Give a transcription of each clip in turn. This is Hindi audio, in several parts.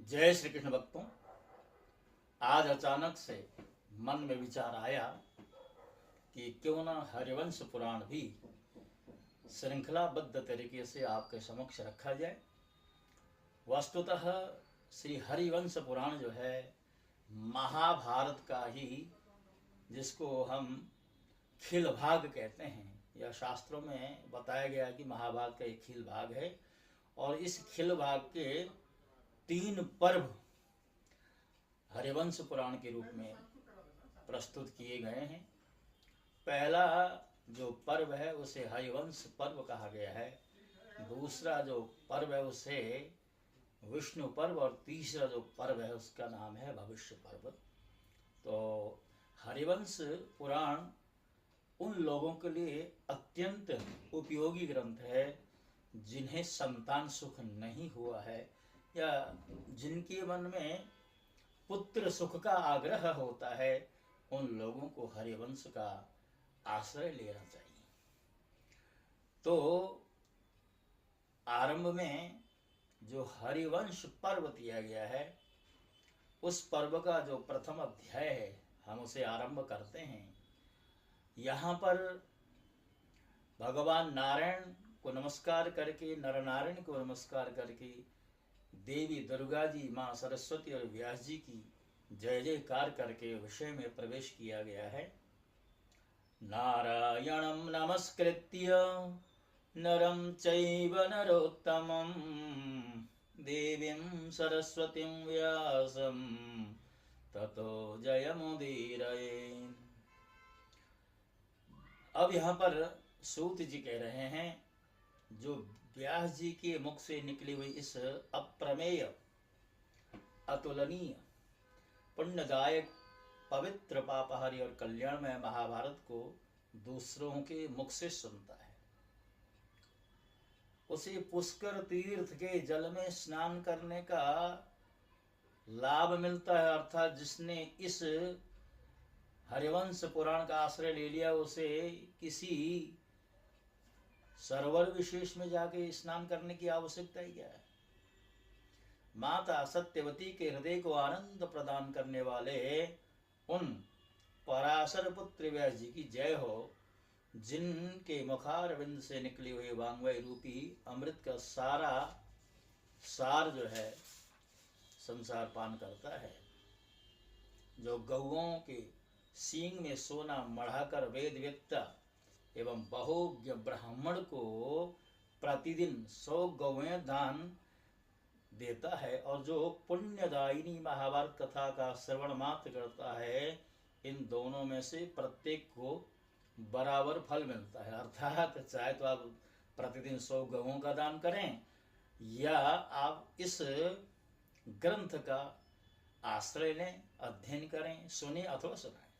जय श्री कृष्ण भक्तों। आज अचानक से मन में विचार आया कि क्यों ना हरिवंश पुराण भी श्रृंखलाबद्ध तरीके से आपके समक्ष रखा जाए। वस्तुतः श्री हरिवंश पुराण जो है महाभारत का ही, जिसको हम खिल भाग कहते हैं, यह शास्त्रों में बताया गया कि महाभारत का एक खिल भाग है। और इस खिल भाग के 3 पर्व हरिवंश पुराण के रूप में प्रस्तुत किए गए हैं। पहला जो पर्व है उसे हरिवंश पर्व कहा गया है, दूसरा जो पर्व है उसे विष्णु पर्व, और तीसरा जो पर्व है उसका नाम है भविष्य पर्व। तो हरिवंश पुराण उन लोगों के लिए अत्यंत उपयोगी ग्रंथ है जिन्हें संतान सुख नहीं हुआ है या जिनके मन में पुत्र सुख का आग्रह होता है। उन लोगों को हरिवंश का आश्रय लेना चाहिए। तो आरंभ में जो हरिवंश पर्व दिया गया है, उस पर्व का जो प्रथम अध्याय है हम उसे आरंभ करते हैं। यहाँ पर भगवान नारायण को नमस्कार करके, नर नारायण को नमस्कार करके देवी दुर्गा जी, माँ सरस्वती और व्यास जी की जय जयकार करके विषय में प्रवेश किया गया है। नारायणं नमस्कृत्य नरं चैव नरोत्तमं देवीं सरस्वतीं व्यासं ततो जयमुदीरयेत्। अब यहाँ पर सूत जी कह रहे हैं, जो व्यास जी के मुख से निकली हुई इस अप्रमेय, अतुलनीय, पुण्यदायक, पवित्र, पापहारी और कल्याणमय महाभारत को दूसरों के मुख से सुनता है, उसे पुष्कर तीर्थ के जल में स्नान करने का लाभ मिलता है। अर्थात जिसने इस हरिवंश पुराण का आश्रय ले लिया, उसे किसी सरोवर विशेष में जाके स्नान करने की आवश्यकता ही क्या है। माता सत्यवती के हृदय को आनंद प्रदान करने वाले उन पराशर पुत्र व्यास जी की जय हो, जिनके मुखारविंद से निकली हुई वांग्मय रूपी अमृत का सारा सार जो है संसार पान करता है। जो गौओं के सींग में सोना मढ़ाकर वेद वेत्ता एवं बहुज्ञ ब्राह्मण को प्रतिदिन 100 गौएं दान देता है, और जो पुण्यदायिनी महाभारत कथा का श्रवण मात्र करता है, इन दोनों में से प्रत्येक को बराबर फल मिलता है। अर्थात चाहे तो आप प्रतिदिन 100 गौओं का दान करें या आप इस ग्रंथ का आश्रय लें, अध्ययन करें, सुने अथवा सुनाएं।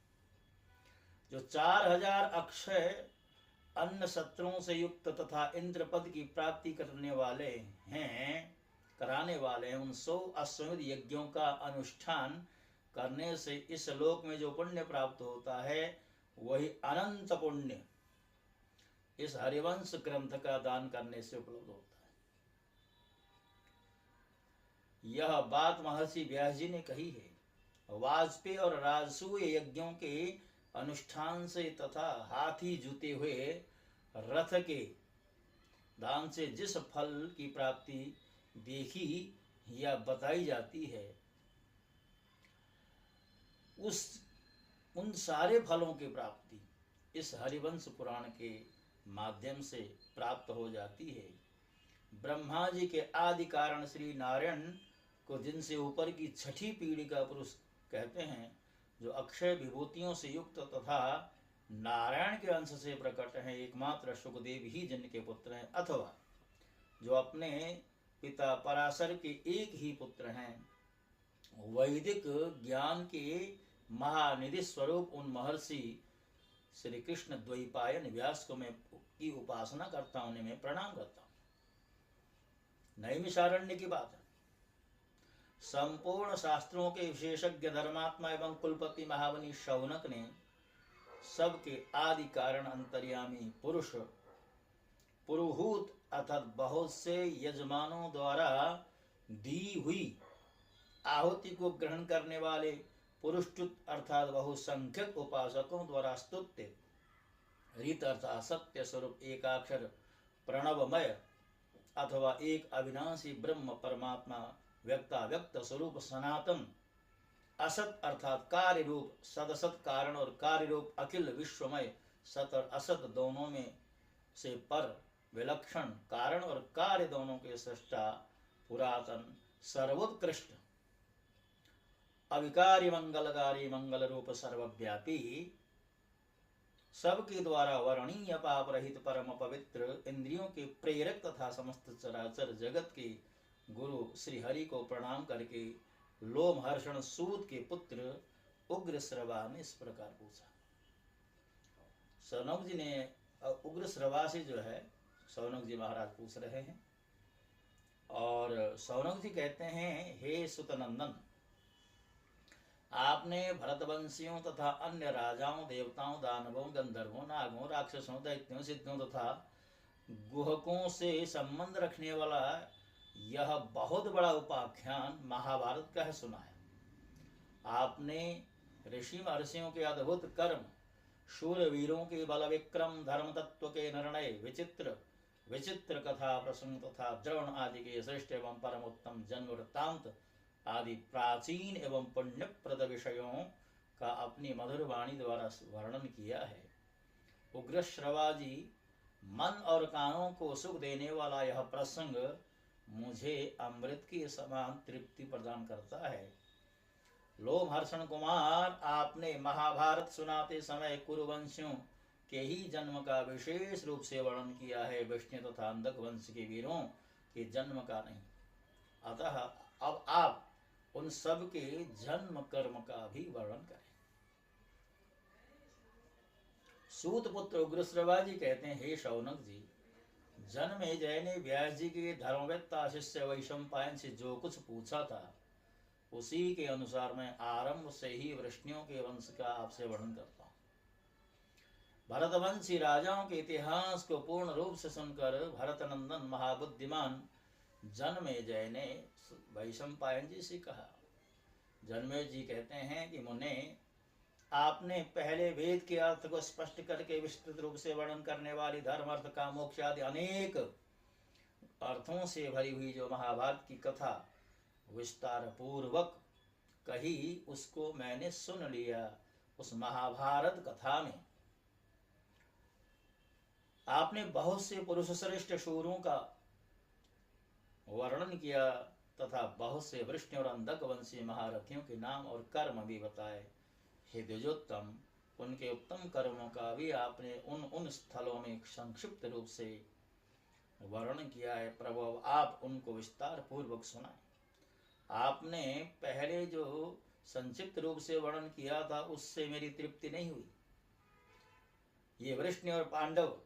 जो 4000 अक्षय अन्न शत्रुओं से युक्त तथा इंद्र पद की प्राप्ति कराने वाले हैं, उन 100 अश्वमेध यज्ञों का अनुष्ठान करने से इस लोक में जो पुण्य प्राप्त होता है, वही अनंत पुण्य इस हरिवंश ग्रंथ का दान करने से उपलब्ध होता है। यह बात महर्षि व्यास जी ने कही है। वाजपेयी और राजसूय यज्ञों के अनुष्ठान से तथा हाथी जुते हुए रथ के दान से जिस फल की प्राप्ति देखी या बताई जाती है, उन सारे फलों की प्राप्ति इस हरिवंश पुराण के माध्यम से प्राप्त हो जाती है। ब्रह्मा जी के आदि कारण श्री नारायण को, जिनसे ऊपर की 6ठी पीढ़ी का पुरुष कहते हैं, जो अक्षय विभूतियों से युक्त तथा नारायण के अंश से प्रकट हैं, एकमात्र सुखदेव ही जिनके पुत्र हैं, अथवा जो अपने पिता पराशर के एक ही पुत्र हैं, वैदिक ज्ञान के महानिधि स्वरूप उन महर्षि श्री कृष्ण द्वैपायन व्यास को मैं की उपासना करता हूं, उन्हें मैं प्रणाम करता हूं। नैमिषारण्य की बात है। संपूर्ण शास्त्रों के विशेषज्ञ धर्मात्मा एवं कुलपति महामुनि शौनक ने सबके आदि कारण अंतर्यामी पुरुष पुरुहूत अर्थात बहुत से यजमानों द्वारा दी हुई आहुति को ग्रहण करने वाले पुरुषच्युत अर्थात बहुसंख्यक उपासकों द्वारा स्तुत्य रीत अर्थात सत्य स्वरूप एकाक्षर प्रणवमय अथवा एक अविनाशी ब्रह्म परमात्मा व्यक्ताव्यक्त स्वरूप सनातन असत अर्थात कार्य रूप सदसत कारण और कार्य रूप अखिल विश्वमय सत और असत दोनों में से पर विलक्षण कारण और कार्य दोनों के सृष्टा पुरातन सर्वोत्कृष्ट अविकारी मंगलकारी मंगल रूप सर्वव्यापी सबके द्वारा वर्णीय पाप रहित परम पवित्र इंद्रियों के प्रेरक तथा समस्त चराचर जगत के गुरु श्री हरि को प्रणाम करके लोमहर्षण सूत के पुत्र उग्र श्रवा ने इस प्रकार पूछा। सौनक जी ने उग्र श्रवा से जो है सौनक जी महाराज पूछ रहे हैं और सौनक जी कहते हैं, हे सुतनंदन, आपने भरतवंशियों तथा अन्य राजाओं देवताओं दानवों गंधर्वों नागों राक्षसों दैत्यों सिद्धों तथा गुहकों से संबंध रखने वाला यह बहुत बड़ा उपाख्यान महाभारत का है सुना है। आपने ऋषि महर्षियों के अद्भुत कर्म शूरवीरों के बल विक्रम धर्म तत्व के निर्णय विचित्र विचित्र कथा प्रसंग तथा द्रोण आदि के श्रेष्ठ एवं परमोत्तम जन्म वृत्तांत आदि प्राचीन एवं पुण्यप्रद विषयों का अपनी मधुर वाणी द्वारा वर्णन किया है। उग्र श्रवा जी, मन और कानों को सुख देने वाला यह प्रसंग मुझे अमृत के समान तृप्ति प्रदान करता है। लोमहर्षण कुमार, आपने महाभारत सुनाते समय कुरुवंशियों के ही जन्म का विशेष रूप से वर्णन किया है, विष्णु तथा अंधक वंश के वीरों के जन्म का नहीं। अतः अब आप उन सब के जन्म कर्म का भी वर्णन करें। सूत पुत्र उग्रश्रवा जी कहते हैं, हे शौनक जी, जन्मेजय ने व्यास जी के धर्मवेत्ता शिष्य वैशंपायन से जो कुछ पूछा था उसी के अनुसार मैं आरंभ से ही वृष्णियों के वंश का आपसे वर्णन करता हूँ। भरतवंशी राजाओं के इतिहास को पूर्ण रूप से सुनकर भरतनंदन महाबुद्धिमान जन्मेजय ने वैशंपायन जी से कहा। जन्मेजय जी कहते हैं कि मुने, आपने पहले वेद के अर्थ को स्पष्ट करके विस्तृत रूप से वर्णन करने वाली धर्म अर्थ का मोक्ष आदि अनेक अर्थों से भरी हुई जो महाभारत की कथा विस्तार पूर्वक कही, उसको मैंने सुन लिया। उस महाभारत कथा में आपने बहुत से पुरुष श्रेष्ठ शूरों का वर्णन किया तथा बहुत से वृष्णि और अंधक वंशी महारथियों के नाम और कर्म भी बताए। हे द्विजोत्तम, उनके उत्तम कर्मों का भी आपने उन स्थलों में संक्षिप्त रूप से वर्णन किया है। प्रभु, आप उनको विस्तार पूर्वक सुनाएं। आपने पहले जो संक्षिप्त रूप से वर्णन किया था उससे मेरी तृप्ति नहीं हुई। ये वृष्णि और पांडव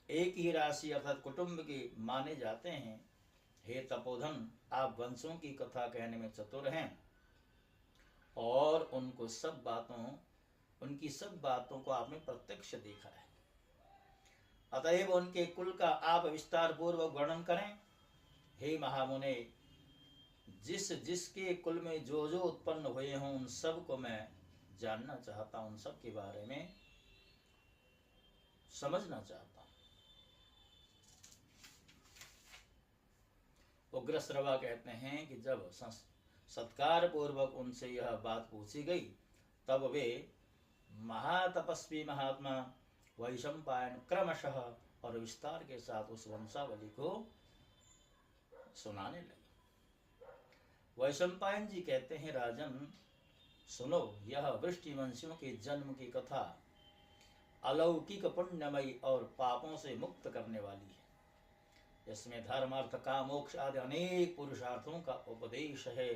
एक ही राशि अर्थात कुटुंब के माने जाते हैं। हे तपोधन, आप वंशों की कथा कहने में चतुर हैं और उनकी सब बातों को आपने प्रत्यक्ष देखा है। अतएव उनके कुल का आप विस्तार पूर्वक वर्णन करें। हे महामुने, जिसके कुल में जो जो उत्पन्न हुए हों उन सब को मैं जानना चाहता हूं, उन सब के बारे में समझना चाहता हूं। उग्रश्रवा कहते हैं कि जब सत्कार पूर्वक उनसे यह बात पूछी गई तब वे महातपस्वी महात्मा वैशंपायन क्रमशः और विस्तार के साथ उस वंशावली को सुनाने लगे। वैशंपायन जी कहते हैं, राजन सुनो, यह वृष्टि वंशियों के जन्म की कथा अलौकिक पुण्यमयी और पापों से मुक्त करने वाली है। इसमें धर्म अर्थ काम मोक्ष आदि अनेक पुरुषार्थों का उपदेश है।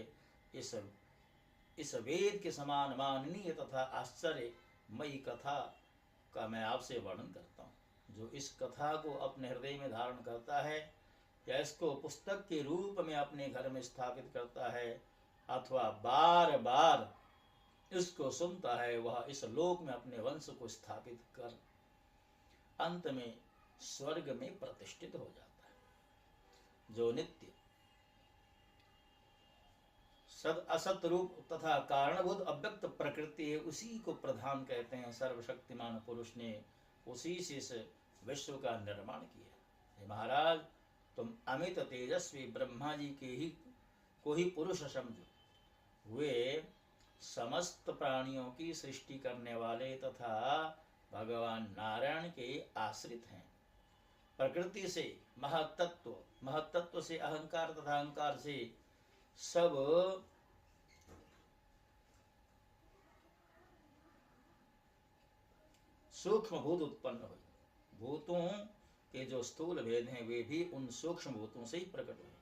इस वेद के समान माननीय तथा आश्चर्यमयी कथा का मैं आपसे वर्णन करता हूँ। जो इस कथा को अपने हृदय में धारण करता है या इसको पुस्तक के रूप में अपने घर में स्थापित करता है अथवा बार बार इसको सुनता है, वह इस लोक में अपने वंश को स्थापित कर अंत में स्वर्ग में प्रतिष्ठित हो जाता है। जो नित्य सद असत रूप तथा कारणभूत अव्यक्त प्रकृति है, उसी को प्रधान कहते हैं। सर्वशक्तिमान पुरुष ने उसी से इस विश्व का निर्माण किया। हे महाराज, तुम अमित तेजस्वी ब्रह्मा जी के ही को ही पुरुष समझो। वे समस्त प्राणियों की सृष्टि करने वाले तथा भगवान नारायण के आश्रित हैं। प्रकृति से महत्तत्व, महत्तत्व से अहंकार तथा अहंकार से सब सूक्ष्म भूत उत्पन्न हुए। भूतों के जो स्थूल भेद हैं वे भी उन सूक्ष्म भूतों से ही प्रकट हुए।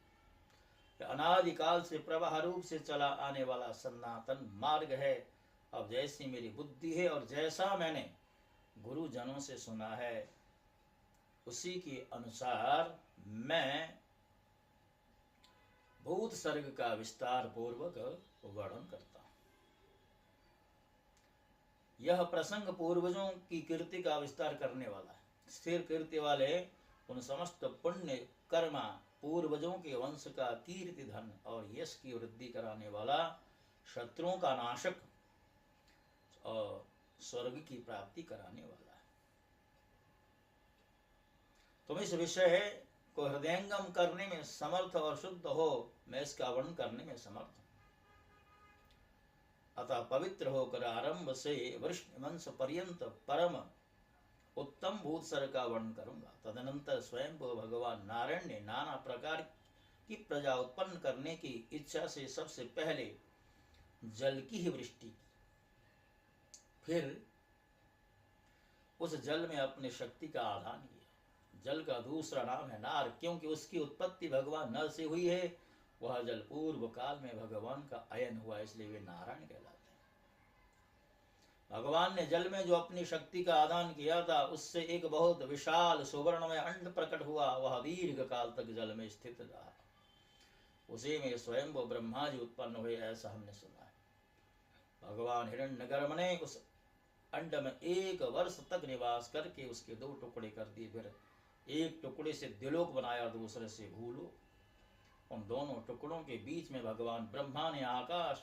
अनादिकाल से प्रवाह रूप से चला आने वाला सनातन मार्ग है। अब जैसी मेरी बुद्धि है और जैसा मैंने गुरुजनों से सुना है, उसी के अनुसार मैं भूत सर्ग का विस्तार पूर्वक वर्णन करता हूं। यह प्रसंग पूर्वजों की कीर्ति का विस्तार करने वाला है। स्थिर कीर्ति वाले उन समस्त पुण्य कर्मा पूर्वजों के वंश का कीर्ति धन और यश की वृद्धि कराने वाला, शत्रुओं का नाशक और स्वर्ग की प्राप्ति कराने वाला है। तुम इस विषय को हृदयंगम करने में समर्थ और शुद्ध हो, मैं इसका वर्णन करने में समर्थ हूं। अतः पवित्र होकर आरंभ से वृष्ण वंश पर्यंत परम उत्तम भूत सर्ग का वर्णन करूंगा। तदनंतर स्वयं भगवान नारायण ने नाना प्रकार की प्रजा उत्पन्न करने की इच्छा से सबसे पहले जल की ही वृष्टि की। फिर उस जल में अपने शक्ति का आधान किया। जल का दूसरा नाम है नार, क्योंकि उसकी उत्पत्ति भगवान नर से हुई है। वह जल पूर्व काल में भगवान का अयन हुआ, इसलिए वे नारायण कहलाते हैं। भगवान ने जल में जो अपनी शक्ति का आदान किया था, उससे एक बहुत विशाल सुवर्ण में अंड प्रकट हुआ। वह दीर्घ काल तक जल में स्थित रहा। उसी में स्वयं वो ब्रह्मा जी उत्पन्न हुए, ऐसा हमने सुना है। भगवान हिरण्यगर्भ ने उस अंड में 1 वर्ष तक निवास करके उसके 2 टुकड़े कर दिए। फिर एक टुकड़े से द्युलोक बनाया, दूसरे से भूलोक। उन दोनों टुकड़ों के बीच में भगवान ब्रह्मा ने आकाश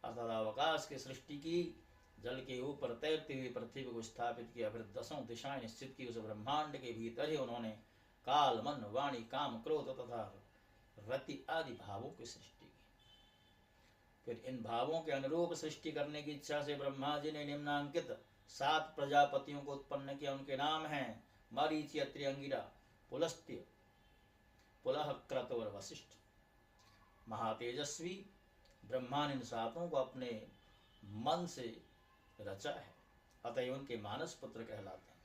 अर्थात अवकाश की सृष्टि की। जल के ऊपर तैरती हुई पृथ्वी को स्थापित किया। फिर 10 दिशाएं निश्चित की। उस ब्रह्मांड के भीतर ही उन्होंने काल, मन, वाणी, काम, क्रोध तथा रति आदि भावों की सृष्टि की। फिर इन भावों के अनुरूप सृष्टि करने की इच्छा से ब्रह्मा जी ने निम्नांकित 7 प्रजापतियों को उत्पन्न किया। उनके नाम हैं मरीचि, अत्रि, अंगिरा, पुलस्त्य, पुलह, क्रत और वशिष्ठ। महातेजस्वी ब्रह्मा ने इन 7 को अपने मन से रचा है, अतः उनके मानस पुत्र कहलाते हैं।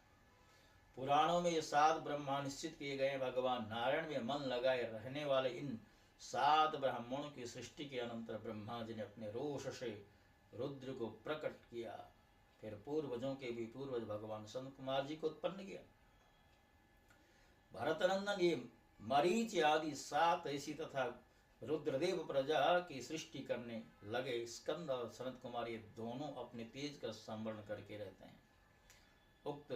पुराणों में ये 7 ब्रह्मा निश्चित किए गए। भगवान नारायण में मन लगाए रहने वाले इन 7 ब्राह्मणों की सृष्टि के अनंतर ब्रह्मा जी ने अपने रोष से रुद्र को प्रकट किया। फिर पूर्वजों के भी पूर्वज भगवान संत कुमार जी को उत्पन्न किया। भरतनंदन ये मरीच आदि 7 ऐसी तथा रुद्रदेव प्रजा की सृष्टि करने लगे। स्कंद और सनत कुमार ये दोनों अपने तेज का संवरण करके रहते हैं। उक्त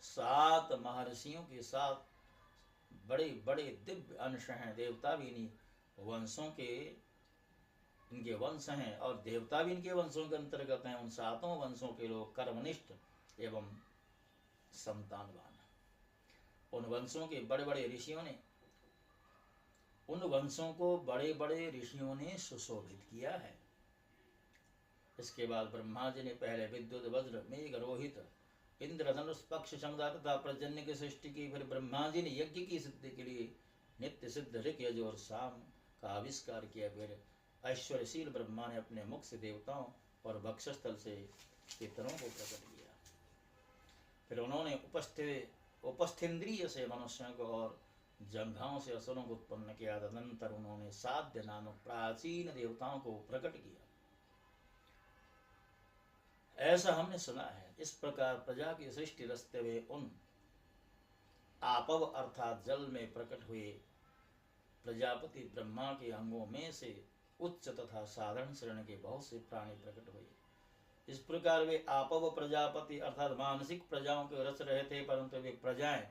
7 महर्षियों के 7 बड़े बड़े दिव्य अंश हैं। देवता भी इन्हीं वंशों के इनके वंश हैं और देवता भी इनके वंशों के अंतर्गत हैं। उन 7 वंशों के लोग कर्मनिष्ठ एवं संतानवान। उन वंशों के बड़े बड़े ऋषियों ने उन वंशों को बड़े बड़े ऋषियों ने सुशोभित किया है। इसके बाद ब्रह्मा जी ने पहले विद्युत, वज्र, मेघ, रोहित, इंद्रधनुष, पक्ष, समुद्र तथा पर्जन्य की सृष्टि की। फिर ब्रह्मा जी ने यज्ञ की सिद्धि के लिए नित्य सिद्ध ऋक, यज और साम का आविष्कार किया। फिर ऐश्वर्यशील ब्रह्मा ने अपने मुख से देवताओं और वक्षस्थल से पितरों को प्रकट किया। फिर उन्होंने उपस्थेंद्रिय से मनुष्यों को और जंघाओं से असुरों को उत्पन्न किया। तदनंतर उन्होंने साध्य नामक प्राचीन देवताओं को प्रकट किया, ऐसा हमने सुना है। इस प्रकार प्रजा की सृष्टि रचते हुए उन आपव अर्थात जल में प्रकट हुए प्रजापति ब्रह्मा के अंगों में से उच्च तथा साधारण श्रेणी के बहुत से प्राणी प्रकट हुए। इस प्रकार वे आपव प्रजापति अर्थात मानसिक प्रजाओं के रच रहे थे, परंतु वे प्रजाएं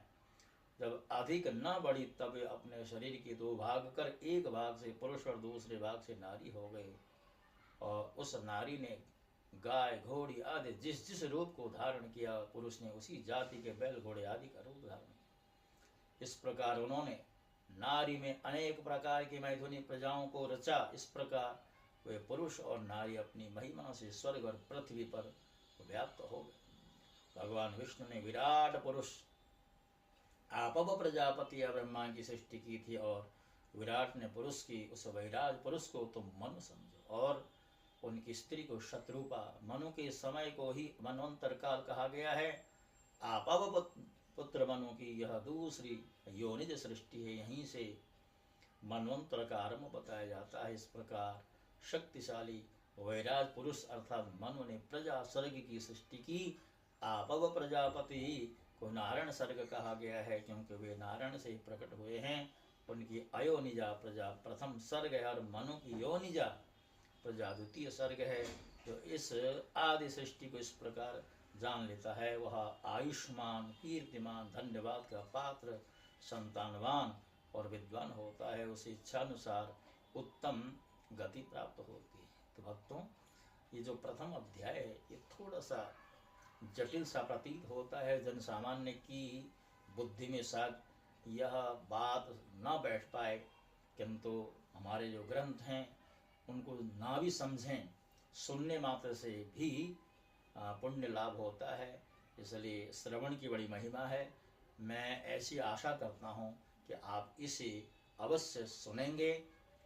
जब अधिक न बढ़ी तब वे अपने शरीर के 2 भाग कर एक भाग से पुरुष और दूसरे भाग से नारी हो गए। और उस नारी ने गाय घोड़ी आदि जिस जिस रूप को धारण किया, पुरुष ने उसी जाति के बैल घोड़े आदि का रूप धारण किया। इस प्रकार उन्होंने नारी में अनेक प्रकार की मैथुनी प्रजाओं को रचा। इस प्रकार वे पुरुष और नारी अपनी महिमा से स्वर्ग और पृथ्वी पर व्याप्त हो गए। भगवान विष्णु ने विराट पुरुष आपव प्रजापति या ब्रह्मा की सृष्टि की थी, और विराट ने पुरुष की उस वैराज पुरुष को तुम मनु समझो, और उनकी स्त्री को शत्रुपा। मनु के समय को ही मनवंतर काल कहा गया है। आपव पुत्र मनु की यह दूसरी योनिज सृष्टि है, यहीं से मनवंतर का आरंभ बताया जाता है। इस प्रकार शक्तिशाली वैराज पुरुष अर्थात मनु ने प्रजा सर्ग की सृष्टि की। आपव प्रजापति को नारायण सर्ग कहा गया है, क्योंकि वे नारायण से प्रकट हुए हैं। उनकी अयोनिजा प्रजा प्रथम सर्ग है, और मनु की योनिजा प्रजा द्वितीय सर्ग है। जो इस आदि सृष्टि को इस प्रकार जान लेता है, वह आयुष्मान कीर्तिमान धन्यवाद का पात्र संतानवान और विद्वान होता है। उसे इच्छानुसार उत्तम गति प्राप्त होती है। तो भक्तों, ये जो प्रथम अध्याय है ये थोड़ा सा जटिल सा प्रतीत होता है। जन सामान्य की बुद्धि में शायद यह बात न बैठ पाए, किंतु हमारे जो ग्रंथ हैं उनको ना भी समझें, सुनने मात्र से भी पुण्य लाभ होता है। इसलिए श्रवण की बड़ी महिमा है। मैं ऐसी आशा करता हूँ कि आप इसे अवश्य सुनेंगे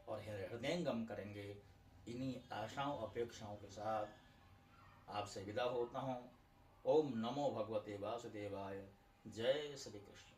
और हृदयंगम करेंगे। इन्हीं आशाओं अपेक्षाओं के साथ आपसे विदा होता हूँ। ओम नमो भगवते वासुदेवाय। जय श्री कृष्ण।